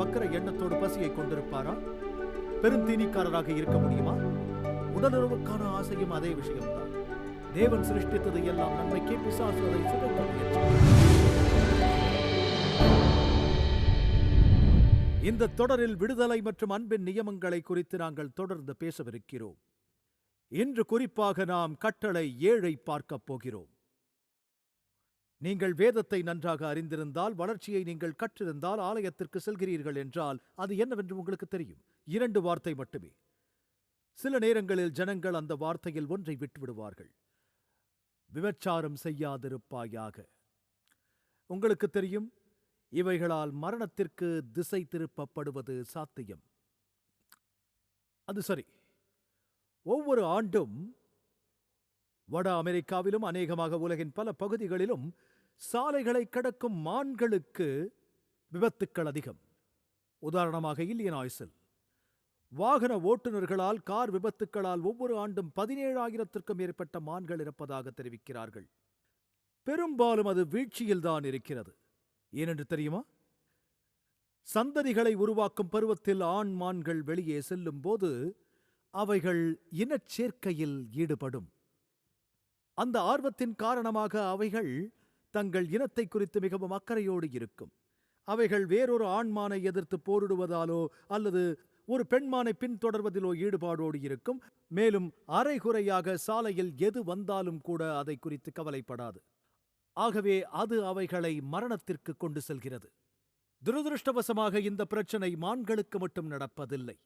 வக்கர எண்ணத்தோடு பசியை கொண்டிருப்பாரா? பெருந்தீனிக்காரராக இருக்க முடியுமா? உடலுறவுக்கான ஆசையும் அதே விஷயம்தான். தேவன் சிருஷ்டித்ததை எல்லாம் நன்மைக்கே, பிசாசு அதை சிதைக்க முயற்சிக்கிறார். இந்த தொடரில் விடுதலை மற்றும் அன்பின் நியமங்களை குறித்து நாங்கள் தொடர்ந்து பேசவிருக்கிறோம். இன்று குறிப்பாக நாம் கட்டளை 7 பார்க்கப் போகிறோம். நீங்கள் வேதத்தை நன்றாக அறிந்திருந்தால், வளர்ச்சியை நீங்கள் கற்றிருந்தால், ஆலயத்திற்கு செல்கிறீர்கள் என்றால் அது என்னவென்று உங்களுக்கு தெரியும். 2 வார்த்தை மட்டுமே. சில நேரங்களில் ஜனங்கள் அந்த வார்த்தையில் ஒன்றை விட்டுவிடுவார்கள். விபச்சாரம் செய்யாதிருப்பாயாக. உங்களுக்கு தெரியும், இவைகளால் மரணத்திற்கு திசை திருப்பப்படுவது சாத்தியம். அது சரி. ஒவ்வொரு ஆண்டும் வட அமெரிக்காவிலும் அநேகமாக உலகின் பல பகுதிகளிலும் சாலைகளை கடக்கும் மான்களுக்கு விபத்துக்கள் அதிகம். உதாரணமாக இல்லினாய்ஸில் வாகன ஓட்டுநர்களால், கார் விபத்துக்களால் ஒவ்வொரு ஆண்டும் 17,000க்கும் மேற்பட்ட மான்கள் இறப்பதாக தெரிவிக்கிறார்கள். பெரும்பாலும் அது வீழ்ச்சியில்தான் இருக்கிறது. ஏனென்று தெரியுமா? சந்ததிகளை உருவாக்கும் பருவத்தில் ஆண் மான்கள் வெளியே செல்லும் போது அவைகள் இனச்சேர்க்கையில் ஈடுபடும். அந்த ஆர்வத்தின் காரணமாக அவைகள் தங்கள் இனத்தை குறித்து மிகவும் அக்கறையோடு இருக்கும். அவைகள் வேறொரு ஆண்மானை எதிர்த்து போரிடுவதாலோ அல்லது ஒரு பெண்மானை பின்தொடர்வதிலோ ஈடுபாடோடு இருக்கும். மேலும் அரைகுறையாக சாலையில் எது வந்தாலும் கூட அதை குறித்து கவலைப்படாது. ஆகவே அது அவைகளை மரணத்திற்கு கொண்டு செல்கிறது. துரதிருஷ்டவசமாக இந்த பிரச்சனை மான்களுக்கு மட்டும் நடப்பதில்லை.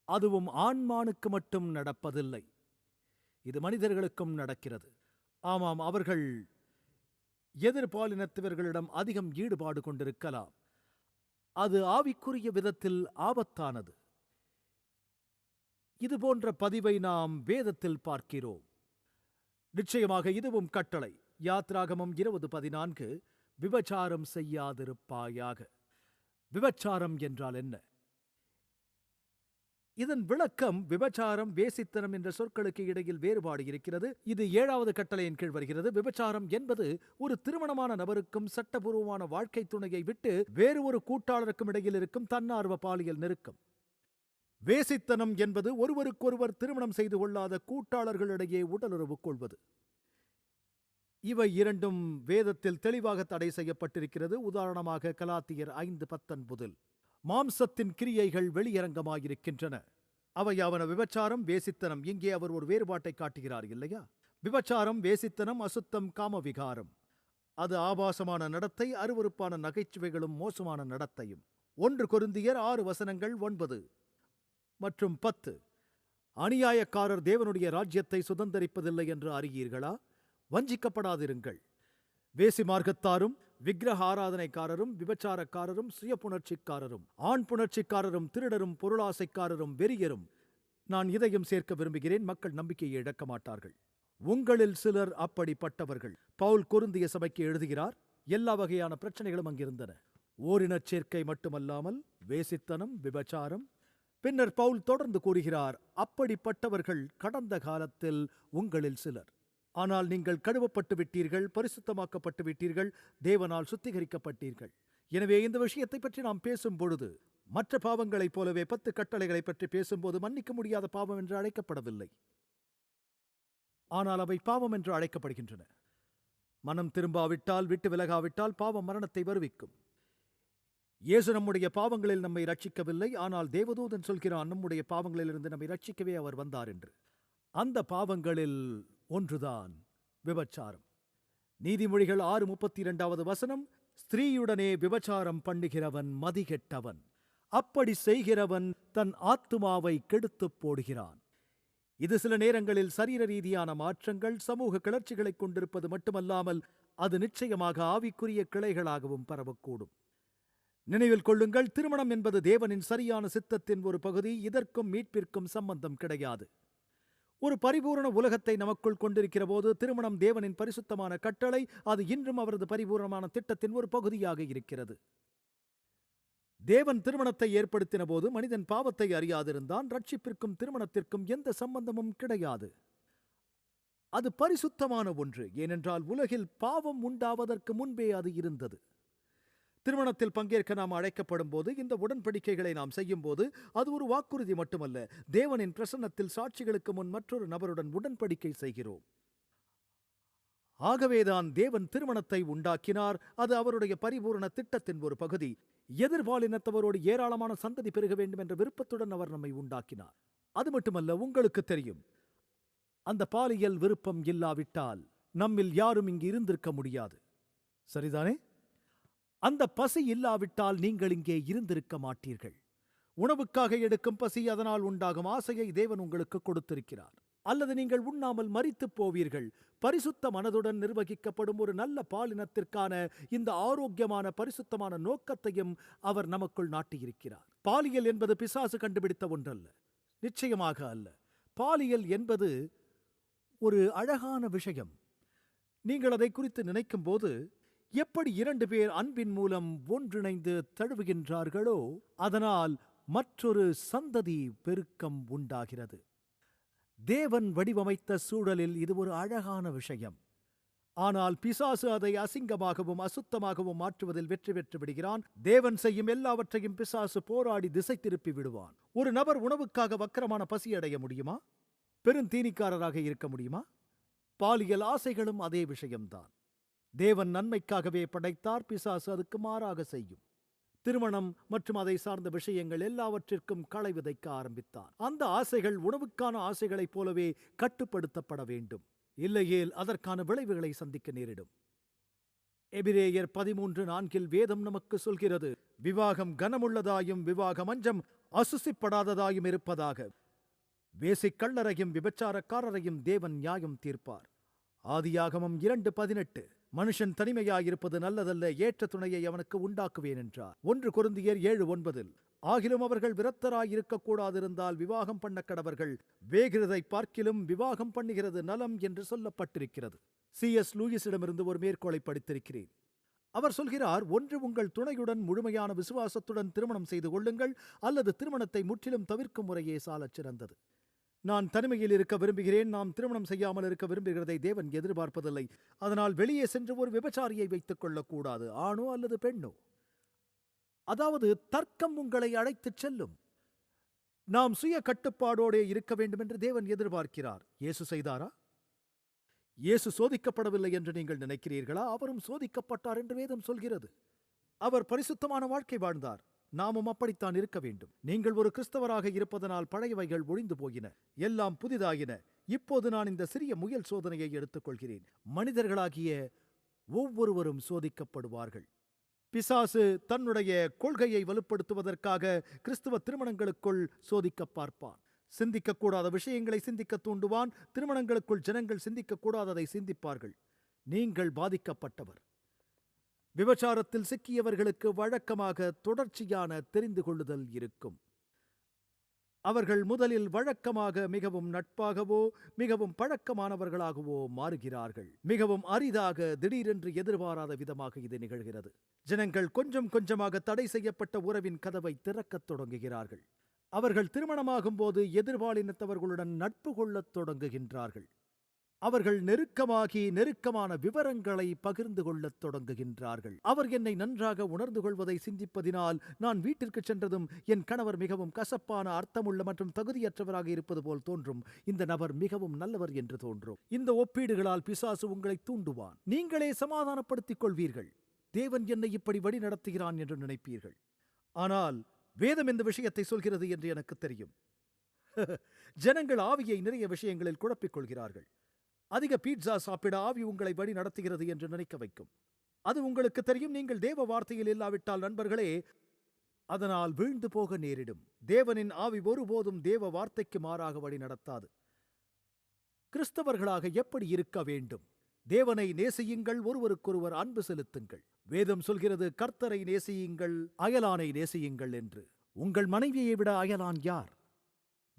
அதுவும் ஆண்மானுக்கு மட்டும் நடப்பதில்லை. இது மனிதர்களுக்கும் நடக்கிறது. ஆமாம், அவர்கள் எதிர்பாலினத்தவர்களிடம் அதிகம் ஈடுபாடு கொண்டிருக்கலாம். அது ஆவிக்குரிய விதத்தில் ஆபத்தானது. இதுபோன்ற பதிவை நாம் வேதத்தில் பார்க்கிறோம். நிச்சயமாக இதுவும் கட்டளை. யாத்ராகமம் 20:14, விபச்சாரம் செய்யாதிருப்பாயாக. விபச்சாரம் என்றால் என்ன? இதன் விளக்கம் விபச்சாரம், வேசித்தனம் என்ற சொற்களுக்கு இடையில் வேறுபாடு இருக்கிறது. இது 7வது கட்டளையின் கீழ் வருகிறது. விபச்சாரம் என்பது ஒரு திருமணமான நபருக்கும் சட்டபூர்வமான வாழ்க்கை துணையை விட்டு வேறு ஒரு கூட்டாளருக்கும் இடையில் இருக்கும் தன்னார்வ பாலியல் நெருக்கம். வேசித்தனம் என்பது ஒருவருக்கொருவர் திருமணம் செய்து கொள்ளாத கூட்டாளர்களிடையே உடலுறவு கொள்வது. இவை இரண்டும் வேதத்தில் தெளிவாக தடை செய்யப்பட்டிருக்கிறது. உதாரணமாக கலாத்தியர் 5:19, மாம்சத்தின் கிரியைகள் வெளியரங்கமாயிருக்கின்றன, அவையாவன விபச்சாரம், வேசித்தனம். இங்கே அவர் ஒரு வேறுபாட்டை காட்டுகிறார் இல்லையா? விபச்சாரம், வேசித்தனம், அசுத்தம், காமவிகாரம். அது ஆபாசமான நடத்தை, அருவருப்பான நகைச்சுவைகளும் மோசமான நடத்தையும். 1 கொரிந்தியர் 6:9 மற்றும் 10. அநியாயக்காரர் தேவனுடைய ராஜ்யத்தை சுதந்தரிப்பதில்லை என்று அறியீர்களா? வஞ்சிக்கப்படாதிருங்கள். வேசி மார்க்கத்தாரும், விக்கிரக ஆராதனைக்காரரும், விபச்சாரக்காரரும், சுய புணர்ச்சிக்காரரும், ஆண் புணர்ச்சிக்காரரும், திருடரும், பொருளாசைக்காரரும், வெறியரும், நான் இதையும் சேர்க்க விரும்புகிறேன், மக்கள் நம்பிக்கையை இழக்க மாட்டார்கள். உங்களில் சிலர் அப்படிப்பட்டவர்கள். பவுல் கொரிந்திய சபைக்கு எழுதுகிறார். எல்லா வகையான பிரச்சனைகளும் அங்கிருந்தன. ஓரினச் சேர்க்கை மட்டுமல்லாமல் வேசித்தனம், விபச்சாரம். பின்னர் பவுல் தொடர்ந்து கூறுகிறார், அப்படிப்பட்டவர்கள் கடந்த காலத்தில் உங்களில் சிலர். ஆனால் நீங்கள் கழுவப்பட்டு விட்டீர்கள், பரிசுத்தமாக்கப்பட்டு விட்டீர்கள், தேவனால் சுத்திகரிக்கப்பட்டீர்கள். எனவே இந்த விஷயத்தை பற்றி நாம் பேசும் பொழுது மற்ற பாவங்களைப் போலவே 10 கட்டளைகளை பற்றி பேசும்போது மன்னிக்க முடியாத பாவம் என்று அழைக்கப்படவில்லை. ஆனால் அவை பாவம் என்று அழைக்கப்படுகின்றன. மனம் திரும்பாவிட்டால், விட்டு விலகாவிட்டால் பாவம் மரணத்தை வருவிக்கும். இயேசு நம்முடைய பாவங்களில் நம்மை ரட்சிக்கவில்லை. ஆனால் தேவதூதன் சொல்கிறான், நம்முடைய பாவங்களிலிருந்து நம்மை ரட்சிக்கவே அவர் வந்தார் என்று. அந்த பாவங்களில் ஒன்றுதான் விபச்சாரம். நீதிமொழிகள் 6:32 ஸ்திரீயுடனே விபச்சாரம் பண்ணுகிறவன் மதிகெட்டவன், அப்படி செய்கிறவன் தன் ஆத்துமாவை கெடுத்துப் போடுகிறான். இது சில நேரங்களில் சரீர ரீதியான மாற்றங்கள், சமூக கிளர்ச்சிகளை கொண்டிருப்பது மட்டுமல்லாமல் அது நிச்சயமாக ஆவிக்குரிய கிளைகளாகவும் பரவக்கூடும். நினைவில் கொள்ளுங்கள், திருமணம் என்பது தேவனின் சரியான சித்தத்தின் ஒரு பகுதி. இதற்கும் மீட்பிற்கும் சம்பந்தம் கிடையாது. ஒரு பரிபூரண உலகத்தை நமக்குள் கொண்டிருக்கிற போது திருமணம் தேவனின் பரிசுத்தமான கட்டளை. அது இன்றும் அவரது பரிபூரணமான திட்டத்தின் ஒரு பகுதியாக இருக்கிறது. தேவன் திருமணத்தை ஏற்படுத்தின போது மனிதன் பாவத்தை அறியாதிருந்தான். ரட்சிப்பிற்கும் திருமணத்திற்கும் எந்த சம்பந்தமும் கிடையாது. அது பரிசுத்தமான ஒன்று. ஏனென்றால் உலகில் பாவம் உண்டாவதற்கு முன்பே அது இருந்தது. திருமணத்தில் பங்கேற்க நாம் அழைக்கப்படும் போது, இந்த உடன்படிக்கைகளை நாம் செய்யும் போது, அது ஒரு வாக்குறுதி மட்டுமல்ல, தேவனின் பிரசன்னத்தில் சாட்சிகளுக்கு முன் மற்றொரு நபருடன் உடன்படிக்கை செய்கிறோம். ஆகவேதான் தேவன் திருமணத்தை உண்டாக்கினார். அது அவருடைய பரிபூரண திட்டத்தின் ஒரு பகுதி. எதிர்பாலினத்தவரோடு ஏராளமான சந்ததி பெருக வேண்டும் என்ற விருப்பத்துடன் அவர் நம்மை உண்டாக்கினார். அது மட்டுமல்ல, உங்களுக்கு தெரியும், அந்த பாலியல் விருப்பம் இல்லாவிட்டால் நம்மில் யாரும் இங்கு இருந்திருக்க முடியாது. சரிதானே? அந்த பசி இல்லாவிட்டால் நீங்கள் இங்கே இருந்திருக்க மாட்டீர்கள். உணவுக்காக எடுக்கும் பசி, அதனால் உண்டாகும் ஆசையை தேவன் உங்களுக்கு கொடுத்திருக்கிறார். அல்லது நீங்கள் உண்ணாமல் மரித்துப் போவீர்கள். பரிசுத்த மனதுடன் நிர்வகிக்கப்படும் ஒரு நல்ல பாலினத்திற்கான இந்த ஆரோக்கியமான பரிசுத்தமான நோக்கத்தையும் அவர் நமக்குள் நாட்டியிருக்கிறார். பாலியல் என்பது பிசாசு கண்டுபிடித்த ஒன்றல்ல, நிச்சயமாக அல்ல. பாலியல் என்பது ஒரு அழகான விஷயம். நீங்கள் அதை குறித்து நினைக்கும் போது, எப்படி 2 பேர் அன்பின் மூலம் ஒன்றிணைந்து தழுவுகின்றார்களோ, அதனால் மற்றொரு சந்ததி பெருக்கம் உண்டாகிறது. தேவன் வடிவமைத்த சூழலில் இது ஒரு அழகான விஷயம். ஆனால் பிசாசு அதை அசிங்கமாகவும் அசுத்தமாகவும் மாற்றுவதில் வெற்றி பெற்று விடுகிறான். தேவன் செய்யும் எல்லாவற்றையும் பிசாசு போராடி திசை திருப்பி விடுவான். ஒரு நபர் உணவுக்காக வக்கரமான பசியடைய முடியுமா? பெருந்தீனிக்காரராக இருக்க முடியுமா? பாலியல் ஆசைகளும் அதே விஷயம்தான். தேவன் நன்மைக்காகவே படைத்தார், பிசாசு அதுக்கு மாறாக செய்யும். திருமணம் மற்றும் அதை சார்ந்த விஷயங்கள் எல்லாவற்றிற்கும் களை விதைக்க ஆரம்பித்தான். அந்த ஆசைகள் உணவுக்கான ஆசைகளைப் போலவே கட்டுப்படுத்தப்பட வேண்டும். இல்லையேல் அதற்கான விளைவுகளை சந்திக்க நேரிடும். எபிரேயர் 13:4 வேதம் நமக்கு சொல்கிறது, விவாகம் கனமுள்ளதாயும் விவாக மஞ்சம் அசுசிப்படாததாயும் இருப்பதாக. வேசிக்கள்ளரையும் விபச்சாரக்காரரையும் தேவன் நியாயம் தீர்ப்பார். ஆதியாகமம் 2:18 மனுஷன் தனிமையாயிருப்பது நல்லதல்ல, ஏற்ற துணையை அவனுக்கு உண்டாக்குவேன் என்றார். 1 கொரிந்தியர் 7:9 ஆகிலும் அவர்கள் விரத்தராயிருக்கக்கூடாதிருந்தால் விவாகம் பண்ண கடவர்கள், வேகிறதை பார்க்கிலும் விவாகம் பண்ணுகிறது நலம் என்று சொல்லப்பட்டிருக்கிறது. C.S. லூயிஸிடமிருந்து ஒரு மேற்கோளை படித்திருக்கிறேன். அவர் சொல்கிறார், ஒன்று உங்கள் துணையுடன் முழுமையான விசுவாசத்துடன் திருமணம் செய்து கொள்ளுங்கள், அல்லது திருமணத்தை முற்றிலும் தவிர்க்கும் முறையே சாலச் சிறந்தது. நான் தனிமையில் இருக்க விரும்புகிறேன். நாம் திருமணம் செய்யாமல் இருக்க விரும்புகிறதை தேவன் எதிர்பார்ப்பதில்லை. அதனால் வெளியே சென்று ஒரு விபச்சாரியை வைத்துக் கொள்ளக்கூடாது, ஆணோ அல்லது பெண்ணோ. அதாவது தர்க்கம் உங்களை அழைத்துச் செல்லும். நாம் சுய கட்டுப்பாடோடே இருக்க வேண்டும் என்று தேவன் எதிர்பார்க்கிறார். இயேசு செய்தாரா? இயேசு சோதிக்கப்படவில்லை என்று நீங்கள் நினைக்கிறீர்களா? அவரும் சோதிக்கப்பட்டார் என்று வேதம் சொல்கிறது. அவர் பரிசுத்தமான வாழ்க்கை வாழ்ந்தார். நாமும் அப்படித்தான் இருக்க வேண்டும். நீங்கள் ஒரு கிறிஸ்தவராக இருப்பதனால் பழையவைகள் ஒழிந்து போயின, எல்லாம் புதிதாயின. இப்போது நான் இந்த சிறிய முயல் சோதனையை எடுத்துக்கொள்கிறேன். மனிதர்களாகிய ஒவ்வொருவரும் சோதிக்கப்படுவார்கள். பிசாசு தன்னுடைய கொள்கையை வலுப்படுத்துவதற்காக கிறிஸ்தவ திருமணங்களுக்குள் சோதிக்க பார்ப்பான். சிந்திக்கக்கூடாத விஷயங்களை சிந்திக்க தூண்டுவான். திருமணங்களுக்குள் ஜனங்கள் சிந்திக்கக்கூடாததை சிந்திப்பார்கள். நீங்கள் பாதிக்கப்பட்டவர். விபச்சாரத்தில் சிக்கியவர்களுக்கு வழக்கமாக தொடர்ச்சியான தெரிந்து கொள்ளுதல் இருக்கும். அவர்கள் முதலில் வழக்கமாக மிகவும் நட்பாகவோ மிகவும் பழக்கமானவர்களாகவோ மாறுகிறார்கள். மிகவும் அரிதாக, திடீரென்று எதிர்பாராத விதமாக இது நிகழ்கிறது. ஜனங்கள் கொஞ்சம் கொஞ்சமாக தடை செய்யப்பட்ட உறவின் கதவை திறக்கத் தொடங்குகிறார்கள். அவர்கள் திருமணமாகும் போது எதிர்பாலினத்தவர்களுடன் நட்பு கொள்ளத் தொடங்குகின்றார்கள். அவர்கள் நெருக்கமான விவரங்களை பகிர்ந்து கொள்ளத் தொடங்குகின்றார்கள். அவர் என்னை நன்றாக உணர்ந்து கொள்வதை சிந்திப்பதினால் நான் வீட்டிற்கு சென்றதும் என் கணவர் மிகவும் கசப்பான, அர்த்தமுள்ள மற்றும் தகுதியற்றவராக இருப்பது போல் தோன்றும். இந்த நபர் மிகவும் நல்லவர் என்று தோன்றும். இந்த ஒப்பீடுகளால் பிசாசு உங்களை தூண்டுவான். நீங்களே சமாதானப்படுத்திக் கொள்வீர்கள். தேவன் என்னை இப்படி வழி நடத்துகிறான் என்று நினைப்பீர்கள். ஆனால் வேதம் இந்த விஷயத்தை சொல்கிறது என்று எனக்கு தெரியும். ஜனங்கள் ஆவியை நிறைய விஷயங்களில் குழப்பிக் கொள்கிறார்கள். அதிக பீட்சா சாப்பிட ஆவி உங்களை வழி நடத்துகிறது என்று நினைக்க வைக்கும். அது உங்களுக்கு தெரியும். நீங்கள் தேவ வார்த்தையில் இல்லாவிட்டால் நண்பர்களே, அதனால் வீழ்ந்து போக நேரிடும். தேவனின் ஆவி ஒருபோதும் தேவ வார்த்தைக்கு மாறாக வழி நடத்தாது. கிறிஸ்தவர்களாக எப்படி இருக்க வேண்டும்? தேவனை நேசியுங்கள், ஒருவருக்கொருவர் அன்பு செலுத்துங்கள். வேதம் சொல்கிறது, கர்த்தரை நேசியுங்கள், அயலானை நேசியுங்கள் என்று. உங்கள் மனைவியை விட அயலான் யார்?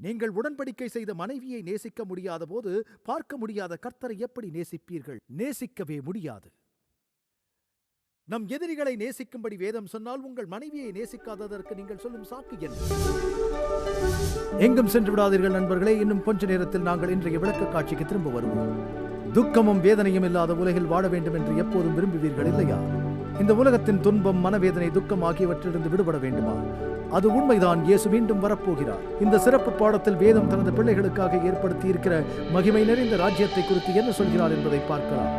நீங்கள் உடன்படிக்கை செய்த மனைவியை நேசிக்க முடியாத போது பார்க்க முடியாத கர்த்தரை எப்படி நேசிப்பீர்கள்? நேசிக்கவே முடியாது. நம் எதிரிகளை நேசிக்கும்படி வேதம் சொன்னால் உங்கள் மனைவியை நேசிக்காததற்கு நீங்கள் சொல்லும் சாக்கு என்ன? எங்கும் சென்று விடாதீர்கள் நண்பர்களே. இன்னும் கொஞ்ச நேரத்தில் நாங்கள் இன்றைய விளக்க காட்சிக்கு திரும்ப வருவோம். துக்கமும் வேதனையும் இல்லாத உலகில் வாழ வேண்டும் என்று எப்போதும் விரும்புவீர்கள் இல்லையா? இந்த உலகத்தின் துன்பம், மனவேதனை, துக்கம் ஆகியவற்றிலிருந்து விடுபட வேண்டுமா? அது உண்மைதான். இயேசு மீண்டும் வரப்போகிறார். இந்த சிறப்பு பாடத்தில் வேதம் தனது பிள்ளைகளுக்காக ஏற்படுத்தி இருக்கிற மகிமை நிறைந்த ராஜ்யத்தை குறித்து என்ன சொல்கிறார் என்பதை பார்க்கலாம்.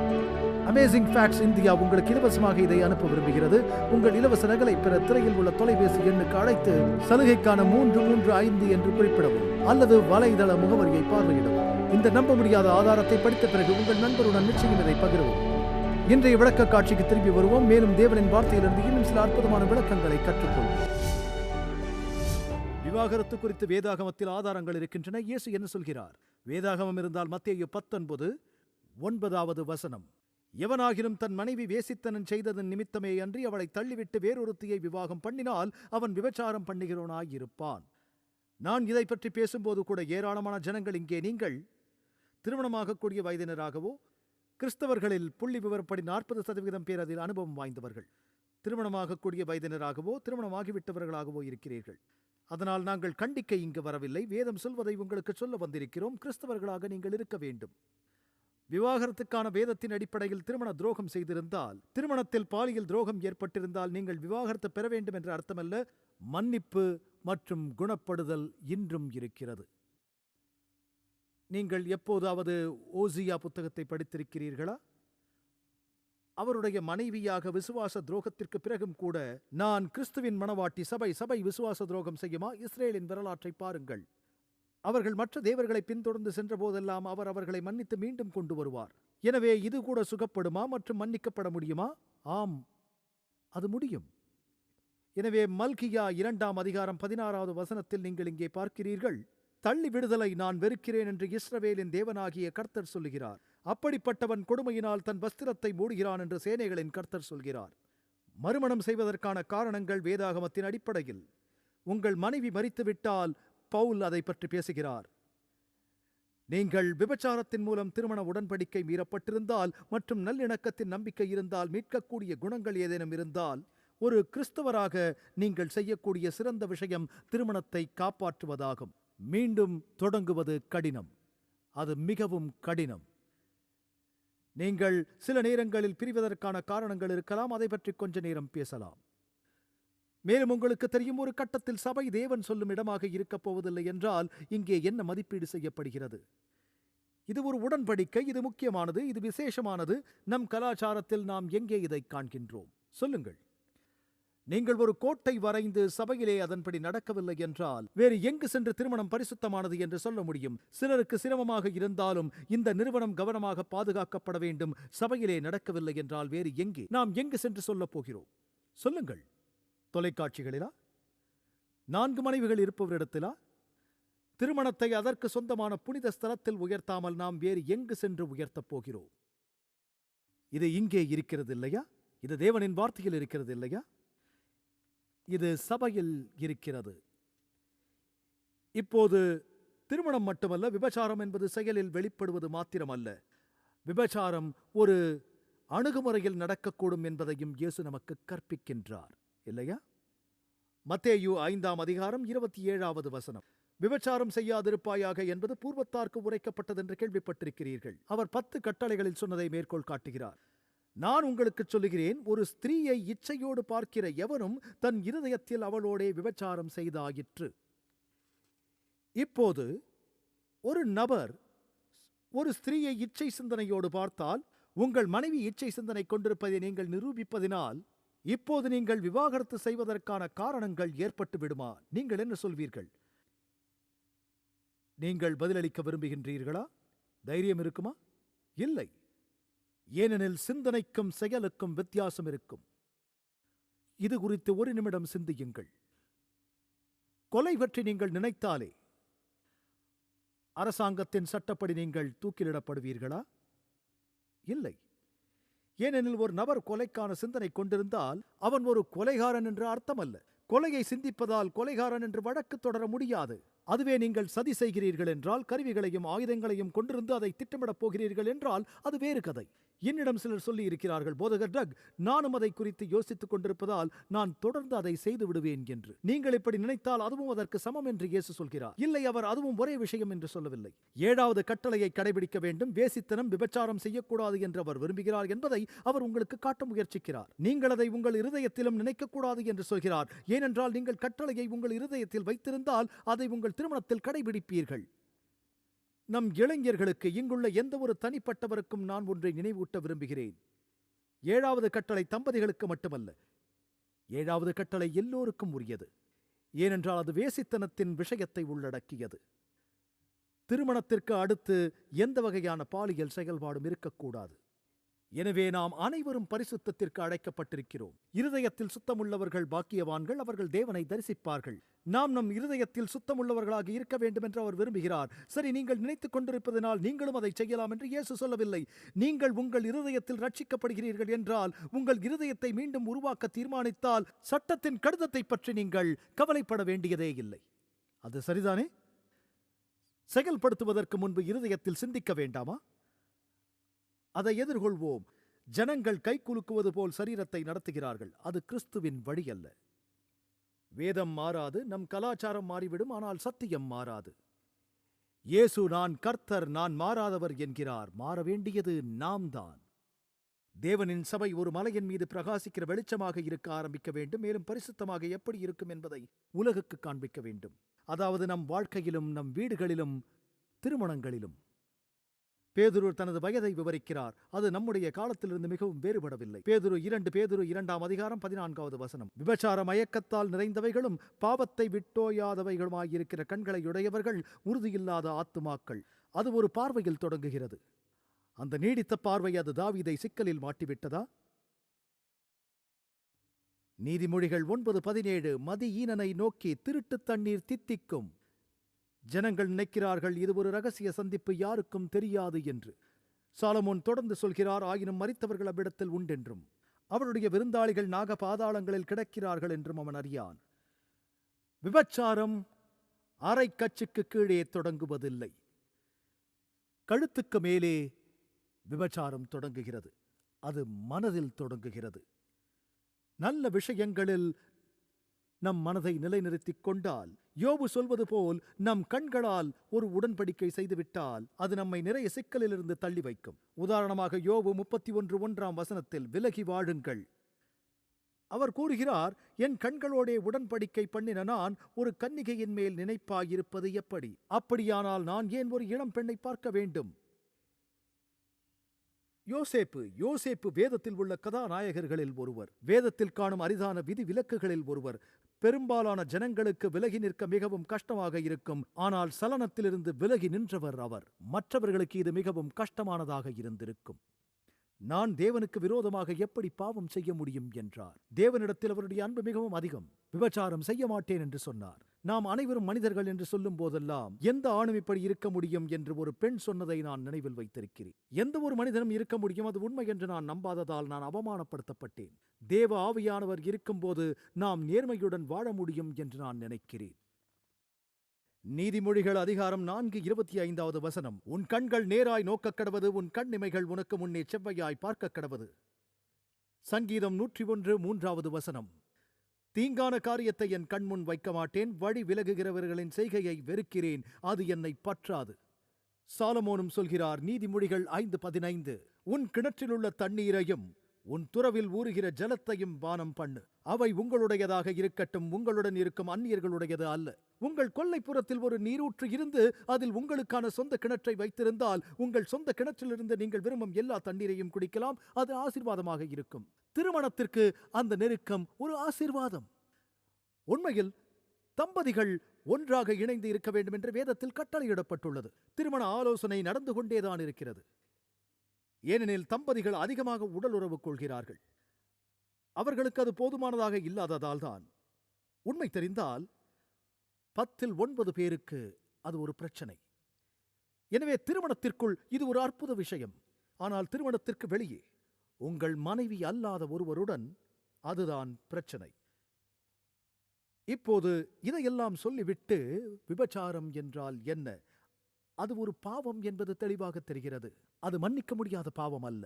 அமேசிங் ஃபேக்ட்ஸ் இந்தியா உங்களுக்கு இலவசமாக இதை அனுப்ப விரும்புகிறது. உங்கள் இலவச நகலை பெற திரையில் உள்ள தொலைபேசி எண்ணுக்கு அழைத்து சலுகைக்கான 335 என்று குறிப்பிடவும் அல்லது வலைதள முகவரியை பார்வையிடவும். இந்த நம்ப முடியாத ஆதாரத்தை படித்த பிறகு உங்கள் நண்பருடன் நிச்சயம் இதை பகிரவும். இன்றைய விளக்க காட்சிக்கு திரும்பி வருவோம். மேலும் தேவனின் வார்த்தையிலிருந்து இன்னும் சில அற்புதமான விளக்கங்களை கற்றுக்கொள்வோம். விவாகரத்து குறித்து வேதாகமத்தில் ஆதாரங்கள் இருக்கின்றன. இயேசு என்ன சொல்கிறார்? வேதாகமம் இருந்தால் மத்தேயு 19:9 எவனாகிலும் தன் மனைவி வேசித்தனன் செய்ததன் நிமித்தமே அன்றி அவளை தள்ளிவிட்டு வேறொருத்தியை விவாகம் பண்ணினால் அவன் விபச்சாரம் பண்ணுகிறவனாயிருப்பான். நான் இதை பற்றி பேசும்போது கூட ஏராளமான ஜனங்கள் இங்கே நீங்கள் திருமணமாகக்கூடிய வயதினராகவோ, கிறிஸ்தவர்களில் புள்ளி விவரப்படி 40% பேர் அதில் அனுபவம் வாய்ந்தவர்கள், திருமணமாகக்கூடிய வயதினராகவோ திருமணமாகிவிட்டவர்களாகவோ இருக்கிறீர்கள். அதனால் நாங்கள் கண்டிக்க இங்கு வரவில்லை. வேதம் சொல்வதை உங்களுக்கு சொல்ல வந்திருக்கிறோம். கிறிஸ்தவர்களாக நீங்கள் இருக்க வேண்டும். விவாகரத்துக்கான வேதத்தின் அடிப்படையில் திருமண துரோகம் செய்திருந்தால், திருமணத்தில் பாலியல் துரோகம் ஏற்பட்டிருந்தால் நீங்கள் விவாகரத்து பெற வேண்டும் என்ற அர்த்தமல்ல. மன்னிப்பு மற்றும் குணப்படுதல் இன்றும் இருக்கிறது. நீங்கள் எப்போதாவது ஓசியா புத்தகத்தை படித்திருக்கிறீர்களா? அவருடைய மனைவியாக விசுவாச துரோகத்திற்கு பிறகும் கூட, நான் கிறிஸ்துவின் மணவாட்டி, சபை விசுவாச துரோகம் செய்யுமா? இஸ்ரேலின் வரலாற்றை பாருங்கள். அவர்கள் மற்ற தேவர்களை பின்தொடர்ந்து சென்ற போதெல்லாம் அவர் அவர்களை மன்னித்து மீண்டும் கொண்டு வருவார். எனவே இது கூட சுகப்படுமா மற்றும் மன்னிக்கப்பட முடியுமா? ஆம், அது முடியும். எனவே மல்கியா 2:16 நீங்கள் இங்கே பார்க்கிறீர்கள், தள்ளி விடுதலை நான் வெறுக்கிறேன் என்று இஸ்ரவேலின் தேவனாகிய கர்த்தர் சொல்லுகிறார். அப்படிப்பட்டவன் கொடுமையினால் தன் வஸ்திரத்தை மூடுகிறான் என்று சேனைகளின் கர்த்தர் சொல்கிறார். மறுமணம் செய்வதற்கான காரணங்கள் வேதாகமத்தின் அடிப்படையில். உங்கள் மனைவி மரித்துவிட்டால் பவுல் அதை பற்றி பேசுகிறார். நீங்கள் விபச்சாரத்தின் மூலம் திருமண உடன்படிக்கை மீறப்பட்டிருந்தால் மற்றும் நல்லிணக்கத்தின் நம்பிக்கை இருந்தால், மீட்கக்கூடிய குணங்கள் ஏதேனும் இருந்தால், ஒரு கிறிஸ்தவராக நீங்கள் செய்யக்கூடிய சிறந்த விஷயம் திருமணத்தை காப்பாற்றுவதாகும். மீண்டும் தொடங்குவது கடினம். அது மிகவும் கடினம். நீங்கள் சில நேரங்களில் பிரிவதற்கான காரணங்கள் இருக்கலாம். அதை பற்றி கொஞ்ச நேரம் பேசலாம். மேலும் உங்களுக்கு தெரியும், ஒரு கட்டத்தில் சபை தேவன் சொல்லும் இடமாக இருக்கப் போவதில்லை என்றால் இங்கே என்ன மதிப்பீடு செய்யப்படுகிறது? இது ஒரு உடன்படிக்கை. இது முக்கியமானது, இது விசேஷமானது. நம் கலாச்சாரத்தில் நாம் எங்கே இதை காண்கின்றோம்? சொல்லுங்கள். நீங்கள் ஒரு கோட்டை வரைந்து சபையிலே அதன்படி நடக்கவில்லை என்றால் வேறு எங்கு சென்று திருமணம் பரிசுத்தமானது என்று சொல்ல முடியும்? சிலருக்கு சிரமமாக இருந்தாலும் இந்த நிறுவனம் கவனமாக பாதுகாக்கப்பட வேண்டும். சபையிலே நடக்கவில்லை என்றால் வேறு எங்கே நாம் எங்கு சென்று சொல்லப் போகிறோம்? சொல்லுங்கள். தொலைக்காட்சிகளிலா? 4 மனைவிகள் இருப்பவரிடத்திலா? திருமணத்தை அதற்கு சொந்தமான புனித ஸ்தலத்தில் உயர்த்தாமல் நாம் வேறு எங்கு சென்று உயர்த்தப் போகிறோம்? இது இங்கே இருக்கிறது இல்லையா? இது தேவனின் வார்த்தையில் இருக்கிறது இல்லையா? இது சபையில் இருக்கிறது. இப்போது திருமணம் மட்டுமல்ல, விபச்சாரம் என்பது செயலில் வெளிப்படுவது மாத்திரமல்ல. விபச்சாரம் ஒரு அணுகுமுறையில் நடக்கக்கூடும் என்பதையும் இயேசு நமக்கு கற்பிக்கின்றார் இல்லையா? மத்தேயு 5:27 விபச்சாரம் செய்யாதிருப்பாயாக என்பது பூர்வத்தார்க்கு உரைக்கப்பட்டது என்று கேள்விப்பட்டிருக்கிறீர்கள். அவர் 10 கட்டளைகளில் சொன்னதை மேற்கோள் காட்டுகிறார். நான் உங்களுக்கு சொல்லுகிறேன், ஒரு ஸ்திரீயை இச்சையோடு பார்க்கிற எவனும் தன் இருதயத்தில் அவளோடே விபச்சாரம் செய்தாயிற்று. இப்போது ஒரு நபர் ஒரு ஸ்திரீயை இச்சை சிந்தனையோடு பார்த்தால், உங்கள் மனைவி இச்சை சிந்தனை கொண்டிருப்பதை நீங்கள் நிரூபிப்பதினால் இப்போது நீங்கள் விவாகரத்து செய்வதற்கான காரணங்கள் ஏற்பட்டு விடுமா? நீங்கள் என்ன சொல்வீர்கள்? நீங்கள் பதிலளிக்க விரும்புகின்றீர்களா? தைரியம் இருக்குமா? இல்லை. ஏனெனில் சிந்தனைக்கும் செயலுக்கும் வித்தியாசம் இருக்கும். இது குறித்து ஒரு நிமிடம் சிந்தியுங்கள். கொலை பற்றி நீங்கள் நினைத்தாலே அரசாங்கத்தின் சட்டப்படி நீங்கள் தூக்கிலிடப்படுவீர்களா? இல்லை. ஏனெனில் ஒரு நபர் கொலைக்கான சிந்தனை கொண்டிருந்தால் அவன் ஒரு கொலைகாரன் என்று அர்த்தமல்ல. கொலையை சிந்திப்பதால் கொலைகாரன் என்று வழக்கு தொடர முடியாது. அதுவே நீங்கள் சதி செய்கிறீர்கள் என்றால், கருவிகளையும் ஆயுதங்களையும் கொண்டிருந்து அதை திட்டமிடப் போகிறீர்கள் என்றால் அது வேறு கதை. என்னிடம் சிலர் சொல்லி இருக்கிறார்கள், போதகர் டக், நானும் அதை குறித்து யோசித்துக் கொண்டிருப்பதால் நான் தொடர்ந்து அதை செய்து விடுவேன் என்று. நீங்கள் இப்படி நினைத்தால் அதுவும் அதற்கு சமம் என்று இயேசு சொல்கிறார். இல்லை, அவர் அதுவும் ஒரே விஷயம் என்று சொல்லவில்லை. 7வது கட்டளையை கடைபிடிக்க வேண்டும், வேசித்தனம், விபச்சாரம் செய்யக்கூடாது என்று அவர் விரும்புகிறார் என்பதை அவர் உங்களுக்கு காட்ட முயற்சிக்கிறார். நீங்கள் அதை உங்கள் இருதயத்திலும் நினைக்கக்கூடாது என்று சொல்கிறார். ஏனென்றால் நீங்கள் கட்டளையை உங்கள் இருதயத்தில் வைத்திருந்தால் அதை உங்கள் திருமணத்தில் கடைபிடிப்பீர்கள். நம் இளைஞர்களுக்கு, இங்குள்ள எந்த ஒரு தனிப்பட்டவருக்கும் நான் ஒன்றை நினைவூட்ட விரும்புகிறேன். 7வது கட்டளை தம்பதிகளுக்கு மட்டுமல்ல, 7வது கட்டளை எல்லோருக்கும் உரியது. ஏனென்றால் அது வேசித்தனத்தின் விஷயத்தை உள்ளடக்கியது. திருமணத்திற்கு அடுத்து எந்த வகையான பாலியல் செயல்பாடும் இருக்கக்கூடாது. எனவே நாம் அனைவரும் பரிசுத்தத்திற்கு அழைக்கப்பட்டிருக்கிறோம். இருதயத்தில் சுத்தமுள்ளவர்கள் பாக்கியவான்கள், அவர்கள் தேவனை தரிசிப்பார்கள். நாம் நம் இருதயத்தில் சுத்தமுள்ளவர்களாக இருக்க வேண்டும் என்று அவர் விரும்புகிறார். சரி, நீங்கள் நினைத்துக் கொண்டிருப்பதனால் நீங்களும் அதை செய்யலாம் என்று இயேசு சொல்லவில்லை. நீங்கள் உங்கள் இருதயத்தில் ரட்சிக்கப்படுகிறீர்கள் என்றால், உங்கள் இருதயத்தை மீண்டும் உருவாக்க தீர்மானித்தால், சட்டத்தின் கடிதத்தை பற்றி நீங்கள் கவலைப்பட வேண்டியதே இல்லை. அது சரிதானே? செயல்படுத்துவதற்கு முன்பு இருதயத்தில் சிந்திக்க வேண்டாமா? அதை எதிர்கொள்வோம். ஜனங்கள் கை குலுக்குவது போல் சரீரத்தை நடத்துகிறார்கள். அது கிறிஸ்துவின் வழி அல்ல. வேதம் மாறாது, நம் கலாச்சாரம் மாறிவிடும், ஆனால் சத்தியம் மாறாது. இயேசு நான் கர்த்தர், நான் மாறாதவர் என்கிறார். மாற வேண்டியது நாம் தான். தேவனின் சபை ஒரு மலையின் மீது பிரகாசிக்கிற வெளிச்சமாக இருக்க ஆரம்பிக்க வேண்டும். மேலும் பரிசுத்தமாக எப்படி இருக்கும் என்பதை உலகுக்கு காண்பிக்க வேண்டும். அதாவது நம் வாழ்க்கையிலும், நம் வீடுகளிலும், திருமணங்களிலும். பேதுரு தனது வயதை விவரிக்கிறார். அது நம்முடைய காலத்திலிருந்து மிகவும் வேறுபடவில்லை. பேதுரு 2 விபச்சார மயக்கத்தால் நிறைந்தவைகளும் பாவத்தை விட்டோயாதவைகளுமாயிருக்கிற கண்களையுடையவர்கள், உறுதியில்லாத ஆத்துமாக்கள். அது ஒரு பார்வையில் தொடங்குகிறது. அந்த நீடித்த பார்வை அது தாவீதை சிக்கலில் மாட்டிவிட்டதா? நீதிமொழிகள் 9:17 மதியீனனை நோக்கி திருட்டு தண்ணீர் தித்திக்கும். ஜனங்கள் நினைக்கிறார்கள் இது ஒரு ரகசிய சந்திப்பு, யாருக்கும் தெரியாது என்று. சாலமோன் தொடர்ந்து சொல்கிறார், ஆயினும் மரித்தவர்கள் அவ்விடத்தில் உண்டென்றும் அவருடைய விருந்தாளிகள் நாக பாதாளங்களில் கிடக்கிறார்கள் என்றும் அவன் அறியான். விபச்சாரம் அரை கச்சுக்கு கீழே தொடங்குவதில்லை, கழுத்துக்கு மேலே விபச்சாரம் தொடங்குகிறது. அது மனதில் தொடங்குகிறது. நல்ல விஷயங்களில் நம் மனதை நிலைநிறுத்திக் கொண்டால், யோபு சொல்வது போல் நம் கண்களால் ஒரு உடன்படிக்கை செய்துவிட்டால் அது நம்மை நிறைய சிக்கலிலிருந்து தள்ளி வைக்கும். உதாரணமாக யோபு 31:1 விலகி வாழுங்கள். அவர் கூறுகிறார், என் கண்களோடே உடன்படிக்கை பண்ணின நான் ஒரு கன்னிகையின் மேல் நினைப்பாயிருப்பது எப்படி? அப்படியானால் நான் ஏன் ஒரு இளம் பெண்ணை பார்க்க வேண்டும்? யோசேப்பு வேதத்தில் உள்ள கதாநாயகர்களில் ஒருவர். வேதத்தில் காணும் அரிதான விதி விலக்குகளில் ஒருவர். பெரும்பாலான ஜனங்களுக்கு விலகி நிற்க மிகவும் கஷ்டமாக இருக்கும். ஆனால் சலனத்திலிருந்து விலகி நின்றவர் அவர். மற்றவர்களுக்கு இது மிகவும் கஷ்டமானதாக இருந்திருக்கும். நான் தேவனுக்கு விரோதமாக எப்படி பாவம் செய்ய முடியும் என்றார். தேவனிடத்தில் அவருடைய அன்பு மிகவும் அதிகம். விபச்சாரம் செய்ய மாட்டேன் என்று சொன்னார். நாம் அனைவரும் மனிதர்கள் என்று சொல்லும் போதெல்லாம், எந்த ஆணும் இப்படி இருக்க முடியும் என்று ஒரு பெண் சொன்னதை நான் நினைவில் வைத்திருக்கிறேன். எந்த ஒரு மனிதனும் இருக்க முடியும், அது உண்மை என்று நான் நம்பாததால் நான் அவமானப்படுத்தப்பட்டேன். தேவ ஆவியானவர் இருக்கும்போது நாம் நேர்மையுடன் வாழ முடியும் என்று நான் நினைக்கிறேன். நீதிமொழிகள் அதிகாரம் 4:25 உன் கண்கள் நேராய் நோக்கக் கடவது, உன் கண்ணிமைகள் உனக்கு முன்னே செவ்வையாய் பார்க்கக் கடவது. சங்கீதம் 101:3 தீங்கான காரியத்தை என் கண்முன் வைக்க மாட்டேன், வழி விலகுகிறவர்களின் செய்கையை வெறுக்கிறேன், அது என்னை பற்றாது. சாலமோனும் சொல்கிறார், நீதிமொழிகள் 5:15 உன் கிணற்றிலுள்ள தண்ணீரையும் உன் துறவில் ஊறுகிற ஜலத்தையும் பானம் பண்ணு. அவை உங்களுடையதாக இருக்கட்டும், உங்களுடன் இருக்கும் அந்நியர்களுடையது அல்ல. உங்கள் கொல்லைப்புறத்தில் ஒரு நீரூற்று இருந்து அதில் உங்களுக்கான சொந்த கிணற்றை வைத்திருந்தால், உங்கள் சொந்த கிணற்றிலிருந்து நீங்கள் விரும்பும் எல்லா தண்ணீரையும் குடிக்கலாம். அது ஆசீர்வாதமாக இருக்கும். திருமணத்திற்கு அந்த நெருக்கம் ஒரு ஆசீர்வாதம். உண்மையில் தம்பதிகள் ஒன்றாக இணைந்து இருக்க வேண்டும் என்று வேதத்தில் கட்டளையிடப்பட்டுள்ளது. திருமண ஆலோசனை நடந்து கொண்டேதான் இருக்கிறது. ஏனெனில் தம்பதிகள் அதிகமாக உடல் உறவு கொள்கிறார்கள். அவர்களுக்கு அது போதுமானதாக இல்லாததால் தான். உண்மை தெரிந்தால் 10-9 பேருக்கு அது ஒரு பிரச்சனை. எனவே திருமணத்திற்குள் இது ஒரு அற்புத விஷயம். ஆனால் திருமணத்திற்கு வெளியே உங்கள் மனைவி அல்லாத ஒருவருடன் அதுதான் பிரச்சனை. இப்போது இதையெல்லாம் சொல்லிவிட்டு விபச்சாரம் என்றால் என்ன? அது ஒரு பாவம் என்பது தெளிவாக தெரிகிறது. அது மன்னிக்க முடியாத பாவம் அல்ல.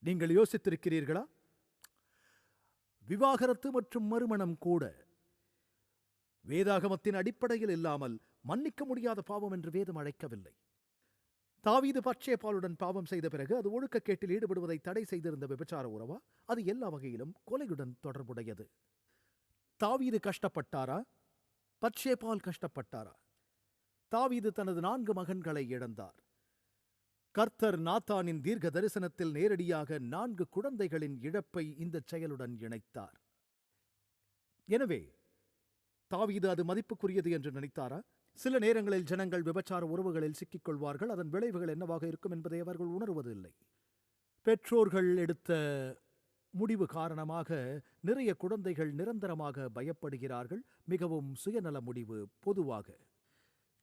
நீங்கள் யோசித்திருக்கிறீர்களா? விவாகரத்து மற்றும் மறுமணம் கூட வேதாகமத்தின் அடிப்படையில் இல்லாமல் மன்னிக்க முடியாத பாவம் என்று வேதம் அழைக்கவில்லை. தாவீது பத்சேபாளுடன் பாவம் செய்த பிறகு அது ஒழுக்கக்கேட்டில் ஈடுபடுவதை தடை செய்திருந்த விபச்சார உறவா? அது எல்லா வகையிலும் கொலையுடன் தொடர்புடையது. தாவீது கஷ்டப்பட்டாரா? பத்சேபாள் கஷ்டப்பட்டாரா? தாவீது தனது 4 மகன்களை இழந்தார். கர்த்தர் நாத்தானின் தீர்க்க தரிசனத்தில் நேரடியாக 4 குழந்தைகளின் இழப்பை இந்த செயலுடன் இணைத்தார். எனவே தாவீது அது மதிப்புக்குரியது என்று நினைத்தாரா? சில நேரங்களில் ஜனங்கள் விபச்சார உறவுகளில் சிக்கிக் கொள்வார்கள். அதன் விளைவுகள் என்னவாக இருக்கும் என்பதை அவர்கள் உணர்வதில்லை. பெற்றோர்கள் எடுத்த முடிவு காரணமாக நிறைய குழந்தைகள் நிரந்தரமாக பயப்படுகிறார்கள். மிகவும் சுயநல முடிவு. பொதுவாக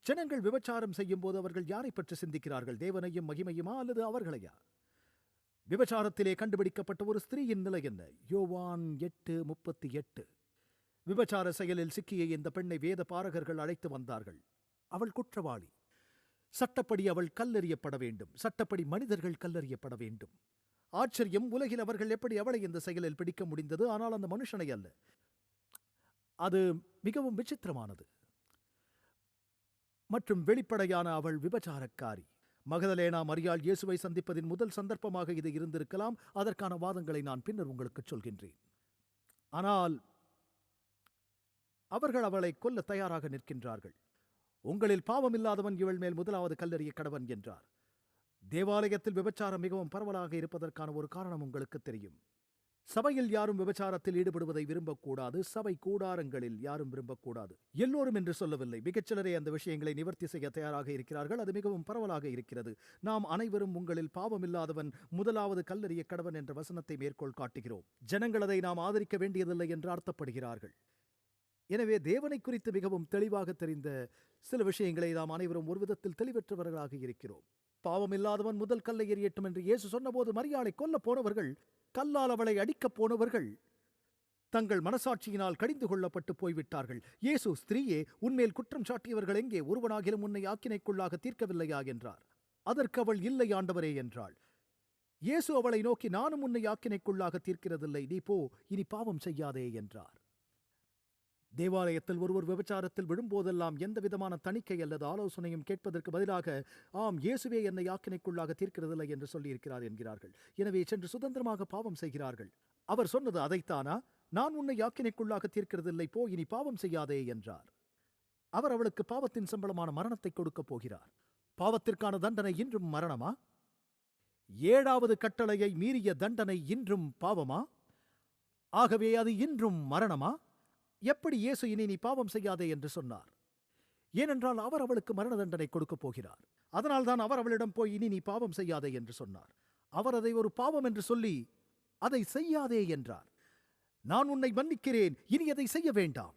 ஜனங்கள் விபச்சாரம் செய்யும் போது அவர்கள் யாரை பற்றி சிந்திக்கிறார்கள்? தேவனையும் மகிமையுமா அல்லது அவர்களையா? விபச்சாரத்திலே கண்டுபிடிக்கப்பட்ட ஒரு ஸ்திரீயின் நிலை என்ன? யோவான் 8:38. விபச்சார செயலில் சிக்கிய இந்த பெண்ணை வேத பாரகர்கள் அழைத்து வந்தார்கள். அவள் குற்றவாளி. சட்டப்படி அவள் கல்லெறியப்பட வேண்டும். சட்டப்படி மனிதர்கள் கல்லெறியப்பட வேண்டும். ஆச்சரியம், உலகில் அவர்கள் எப்படி அவளை இந்த செயலில் பிடிக்க முடிந்தது? ஆனால் அந்த மனுஷனை அல்ல. அது மிகவும் விசித்திரமானது மற்றும் வெளிப்படையான அவள் விபச்சாரக்காரி. மகதலேனா மரியாள் இயேசுவை சந்திப்பதின் முதல் சந்தர்ப்பமாக இது இருந்திருக்கலாம். அதற்கான வாதங்களை நான் பின்னர் உங்களுக்கு சொல்கின்றேன். ஆனால் அவர்கள் அவளை கொல்ல தயாராக நிற்கின்றார்கள். உங்களில் பாவமில்லாதவன் இவள் மேல் முதலாவது கல்லெறிய கடவன் என்றார். தேவாலயத்தில் விபச்சாரம் மிகவும் பரவலாக இருப்பதற்கான ஒரு காரணம் உங்களுக்கு தெரியும். சபையில் யாரும் விபச்சாரத்தில் ஈடுபடுவதை விரும்பக்கூடாது. சபை கூடாரங்களில் யாரும் விரும்பக்கூடாது. எல்லோரும் என்று சொல்லவில்லை. மிகச்சிலரே அந்த விஷயங்களை நிவர்த்தி செய்ய தயாராக இருக்கிறார்கள். அது மிகவும் பரவலாக இருக்கிறது. நாம் அனைவரும் உங்களில் பாவமில்லாதவன் முதலாவது கல்லெறிய கடவன் என்ற வசனத்தை மேற்கோள் காட்டுகிறோம். ஜனங்கள் அதை நாம் ஆதரிக்க வேண்டியதில்லை என்று அர்த்தப்படுகிறார்கள். எனவே தேவனை குறித்து மிகவும் தெளிவாக தெரிந்த சில விஷயங்களை நாம் அனைவரும் ஒரு விதத்தில் தெளிவற்றவர்களாக இருக்கிறோம். பாவமில்லாதவன் முதல் கல்லை எறியட்டும் என்று இயேசு சொன்னபோது மரியாளை கொல்ல போனவர்கள், கல்லால் அவளை அடிக்கப் போனவர்கள் தங்கள் மனசாட்சியினால் கடிந்து கொள்ளப்பட்டு போய்விட்டார்கள். இயேசு, ஸ்திரீயே, உன்மேல் குற்றம் சாட்டியவர்கள் எங்கே? ஒருவனாகிலும் உன்னை ஆக்கினைக்குள்ளாக தீர்க்கவில்லையா என்றார். அதற்கு அவள், இல்லை ஆண்டவரே என்றாள். இயேசு அவளை நோக்கி, நானும் உன்னை ஆக்கினைக்குள்ளாக தீர்க்கிறதில்லை, நீ போ, இனி பாவம் செய்யாதே என்றார். தேவாலயத்தில் ஒருவர் விபச்சாரத்தில் விழும்போதெல்லாம் எந்த விதமான தணிக்கை அல்லது ஆலோசனையும் கேட்பதற்கு பதிலாக, ஆம், இயேசுவே என்னை ஆக்கினைக்குள்ளாக தீர்க்கிறதில்லை என்று சொல்லியிருக்கிறார் என்கிறார்கள். எனவே சென்று சுதந்திரமாக பாவம் செய்கிறார்கள். அவர் சொன்னது அதைத்தானா? நான் உன்னை ஆக்கினைக்குள்ளாக தீர்க்கிறதில்லை, போ, இனி பாவம் செய்யாதே என்றார். அவர் அவளுக்கு பாவத்தின் சம்பளமான மரணத்தை கொடுக்கப் போகிறார். பாவத்திற்கான தண்டனை இன்றும் மரணமா? 7வது கட்டளையை மீறிய தண்டனை இன்றும் பாவமா? ஆகவே அது இன்றும் மரணமா? எப்படி இயேசு இனி நீ பாவம் செய்யாதே என்று சொன்னார்? ஏனென்றால் அவர் அவளுக்கு மரண தண்டனை கொடுக்கப் போகிறார். அதனால்தான் அவர் அவளிடம் போய் இனி நீ பாவம் செய்யாதே என்று சொன்னார். அவர் அதை ஒரு பாவம் என்று சொல்லி அதை செய்யாதே என்றார். நான் உன்னை மன்னிக்கிறேன், இனி அதை செய்ய வேண்டாம்.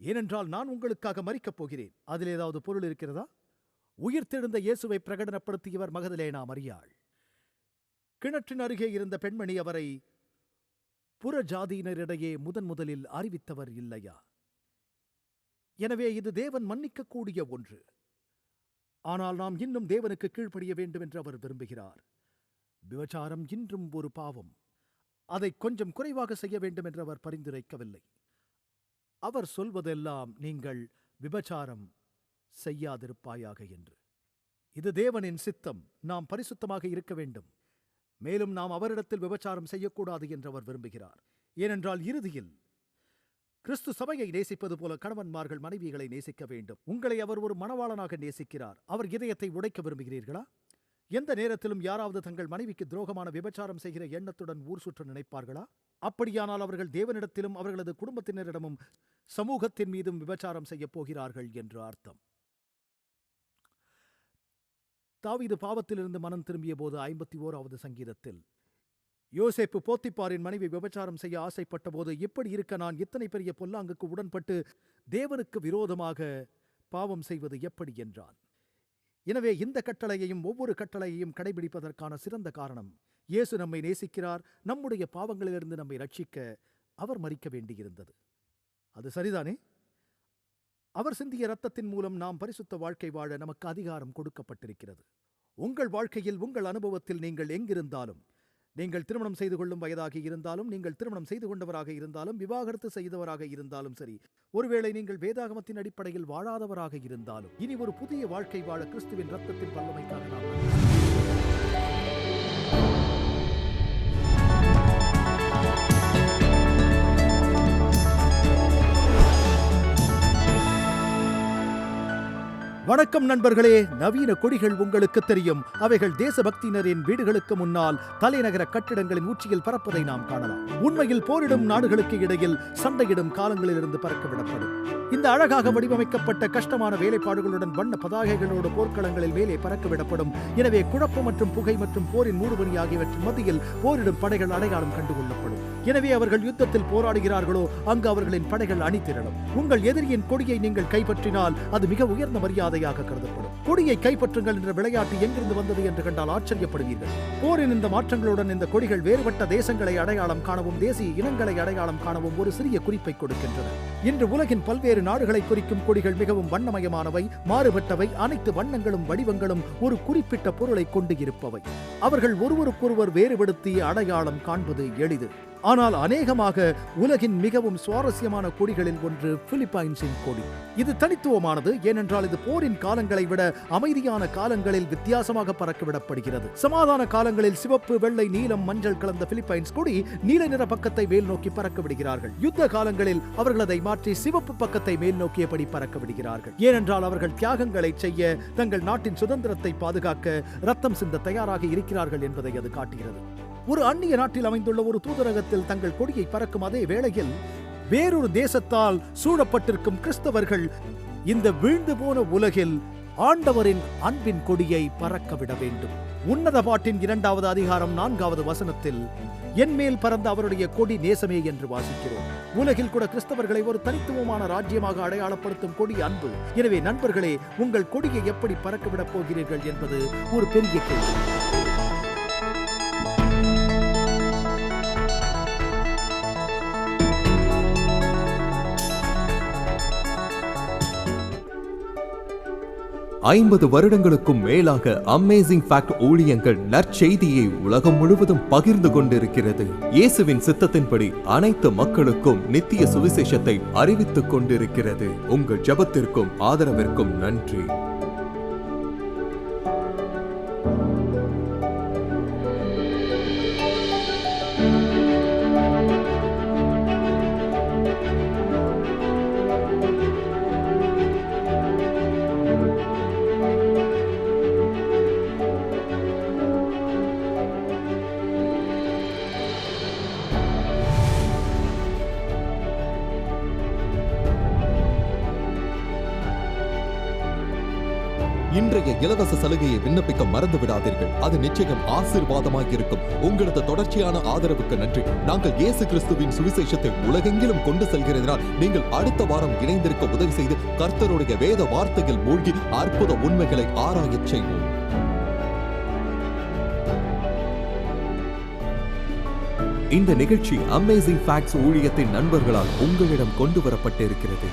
ஏனென்றால் நான் உங்களுக்காக மரிக்கப் போகிறேன். அதில் ஏதாவது பொருள் இருக்கிறதா? உயிர்த்தெழுந்த இயேசுவை பிரகடனப்படுத்தியவர் மகதலேனா மரியாள். கிணற்றின் அருகே இருந்த பெண்மணி அவரை புற ஜாதியினரிடையே முதலில் அறிவித்தவர் இல்லையா? எனவே இது தேவன் மன்னிக்கக்கூடிய ஒன்று. ஆனால் நாம் இன்னும் தேவனுக்கு கீழ்ப்படிய வேண்டும் என்று அவர் விரும்புகிறார். விபச்சாரம் இன்றும் ஒரு பாவம். அதை கொஞ்சம் குறைவாக செய்ய வேண்டும் என்று அவர் பரிந்துரைக்கவில்லை. அவர் சொல்வதெல்லாம், நீங்கள் விபச்சாரம் செய்யாதிருப்பாயாக என்று. இது தேவனின் சித்தம். நாம் பரிசுத்தமாக இருக்க வேண்டும். மேலும் நாம் அவரிடத்தில் விபச்சாரம் செய்யக்கூடாது என்று அவர் விரும்புகிறார். ஏனென்றால் இறுதியில் கிறிஸ்து சபையை நேசிப்பது போல கணவன்மார்கள் மனைவிகளை நேசிக்க வேண்டும். உங்களை அவர் ஒரு மணவாளனாக நேசிக்கிறார். அவர் இதயத்தை உடைக்க விரும்புகிறீர்களா? எந்த நேரத்திலும் யாராவது தங்கள் மனைவிக்கு துரோகமான விபச்சாரம் செய்கிற எண்ணத்துடன் ஊர் சுற்ற நினைப்பார்களா? அப்படியானால் அவர்கள் தேவனிடத்திலும் அவர்களது குடும்பத்தினரிடமும் சமூகத்தின் மீதும் விபச்சாரம் செய்யப் போகிறார்கள் என்று அர்த்தம். தாவீது பாவத்திலிருந்து மனம் திரும்பிய போது 51வது சங்கீதத்தில், யோசேப்பு போத்திப்பாரின் மனைவி விபச்சாரம் செய்ய ஆசைப்பட்ட போது, இப்படி இருக்க நான் இத்தனை பெரிய பொல்லாங்குக்கு உடன்பட்டு தேவனுக்கு விரோதமாக பாவம் செய்வது எப்படி என்றான். எனவே இந்த கட்டளையையும் ஒவ்வொரு கட்டளையையும் கடைபிடிப்பதற்கான சிறந்த காரணம், இயேசு நம்மை நேசிக்கிறார். நம்முடைய பாவங்களிலிருந்து நம்மை ரட்சிக்க அவர் மரிக்க வேண்டியிருந்தது. அது சரிதானே? அவர் சிந்திய இரத்தத்தின் மூலம் நாம் பரிசுத்த வாழ்க்கை வாழ நமக்கு அதிகாரம் கொடுக்கப்பட்டிருக்கிறது. உங்கள் வாழ்க்கையில், உங்கள் அனுபவத்தில் நீங்கள் எங்கிருந்தாலும், நீங்கள் திருமணம் செய்து கொள்ளும் வயதாகி இருந்தாலும், நீங்கள் திருமணம் செய்து கொண்டவராக இருந்தாலும், விவாகரத்து செய்தவராக இருந்தாலும் சரி, ஒருவேளை நீங்கள் வேதாகமத்தின் அடிப்படையில் வாழாதவராக இருந்தாலும், இனி ஒரு புதிய வாழ்க்கை வாழ கிறிஸ்துவின் இரத்தத்தின் வல்லமைக்காக நாம் வணக்கம் நண்பர்களே. நவீன கொடிகள் உங்களுக்கு தெரியும். அவைகள் தேசபக்தியினரின் வீடுகளுக்கு முன்னால் தலைநகர கட்டிடங்களின் உச்சியில் பறப்பதை நாம் காணலாம். உண்மையில் போரிடும் நாடுகளுக்கு இடையில் சண்டையிடும் காலங்களிலிருந்து பறக்கவிடப்படும். இந்த அழகாக வடிவமைக்கப்பட்ட கஷ்டமான வேலைப்பாடுகளுடன் வண்ண பதாகைகளோடு போர்க்களங்களில் மேலே பறக்கவிடப்படும். எனவே குழப்பம் மற்றும் புகை மற்றும் போரின் மூடுபனி ஆகியவற்றின் மத்தியில் போரிடும் படைகள் அடையாளம் கண்டுகொள்ளப்படும். எனவே அவர்கள் யுத்தத்தில் போராடுகிறார்களோ அங்கு அவர்களின் படைகள் அணிதிரளும். உங்கள் எதிரியின் கொடியை நீங்கள் கைப்பற்றினால் அது மிக உயர்ந்த மரியாதையாக கருதப்படும். கொடியை கைப்பற்றுங்கள் என்ற விளையாட்டு எங்கிருந்து வந்தது என்று கண்டால் ஆச்சரியப்படுவீர்கள். போரின் இந்த மாற்றங்களுடன் இந்த கொடிகள் வேறுபட்ட தேசங்களை அடையாளம் காணவும், தேசிய இனங்களை அடையாளம் காணவும் ஒரு சிறிய குறிப்பை கொடுக்கின்றன. இன்று உலகின் பல்வேறு நாடுகளை குறிக்கும் கொடிகள் மிகவும் வண்ணமயமானவை, மாறுபட்டவை. அனைத்து வண்ணங்களும் வடிவங்களும் ஒரு குறிப்பிட்ட பொருளை கொண்டு இருப்பவை. அவர்கள் ஒருவருக்கொருவர் வேறுபடுத்தி அடையாளம் காண்பது எளிது. ஆனால் அநேகமாக உலகின் மிகவும் சுவாரஸ்யமான கொடிகளில் ஒன்று பிலிப்பைன்ஸின் கொடி. இது தனித்துவமானது, ஏனென்றால் இது போரின் காலங்களை விட அமைதியான காலங்களில் வித்தியாசமாக பறக்கவிடப்படுகிறது. சமாதான காலங்களில் சிவப்பு, வெள்ளை, நீலம், மஞ்சள் கலந்த பிலிப்பைன்ஸ் கொடி நீல நிற பக்கத்தை மேல் நோக்கி பறக்க விடுகிறார்கள். யுத்த காலங்களில் அவர்கள் அதை மாற்றி சிவப்பு பக்கத்தை மேல் நோக்கியபடி பறக்க விடுகிறார்கள். ஏனென்றால் அவர்கள் தியாகங்களை செய்ய, தங்கள் நாட்டின் சுதந்திரத்தை பாதுகாக்க ரத்தம் சிந்த தயாராக இருக்கிறார்கள் என்பதை அது காட்டுகிறது. ஒரு அந்நிய நாட்டில் அமைந்துள்ள ஒரு தூதரகத்தில் தங்கள் கொடியை பறக்கும் அதே வேளையில் வேறொரு தேசத்தால் சூழப்பட்டிருக்கும் கிறிஸ்தவர்கள் இந்த வீழ்ந்து போன உலகில் ஆண்டவரின் அன்பின் கொடியை பறக்கவிட வேண்டும். உன்னத பாட்டின் 2வது அதிகாரம் 4வது வசனத்தில் என் மேல் பறந்த அவருடைய கொடி நேசமே என்று வாசிக்கிறோம். உலகில் கூட கிறிஸ்தவர்களை ஒரு தனித்துவமான ராஜ்யமாக அடையாளப்படுத்தும் கொடி அன்பு. எனவே நண்பர்களே, உங்கள் கொடியை எப்படி பறக்கவிடப் போகிறீர்கள் என்பது ஒரு பெரிய கேள்வி. ஐம்பது வருடங்களுக்கும் மேலாக அமேசிங் ஃபேக்ட் ஊழியங்கள் நற்செய்தியை உலகம் முழுவதும் பகிர்ந்து கொண்டிருக்கிறது. இயேசுவின் சித்தத்தின்படி அனைத்து மக்களுக்கும் நித்திய சுவிசேஷத்தை அறிவித்துக் கொண்டிருக்கிறது. உங்கள் ஜெபத்திற்கும் ஆதரவிற்கும் நன்றி. இன்றைய இலவச சலுகையை விண்ணப்பிக்க மறந்து விடாதீர்கள். அது நிச்சயம் ஆசீர்வாதமாக இருக்கும். உங்களது தொடர்ச்சியான ஆதரவுக்கு நன்றி. நாங்கள் இயேசு கிறிஸ்துவின் சுவிசேஷத்தை உலகெங்கிலும் கொண்டு செல்கிறதினால் நீங்கள் அடுத்த வாரம் இணைந்திருக்க உதவி செய்து கர்த்தருடைய வேத வார்த்தையில் மூழ்கி அற்புத உண்மைகளை ஆராயச் செய்வோம். இந்த நிகழ்ச்சி அமேசிங் ஃபேக்ட்ஸ் ஊழியத்தின் நண்பர்களால் உங்களிடம் கொண்டு வரப்பட்டிருக்கிறது.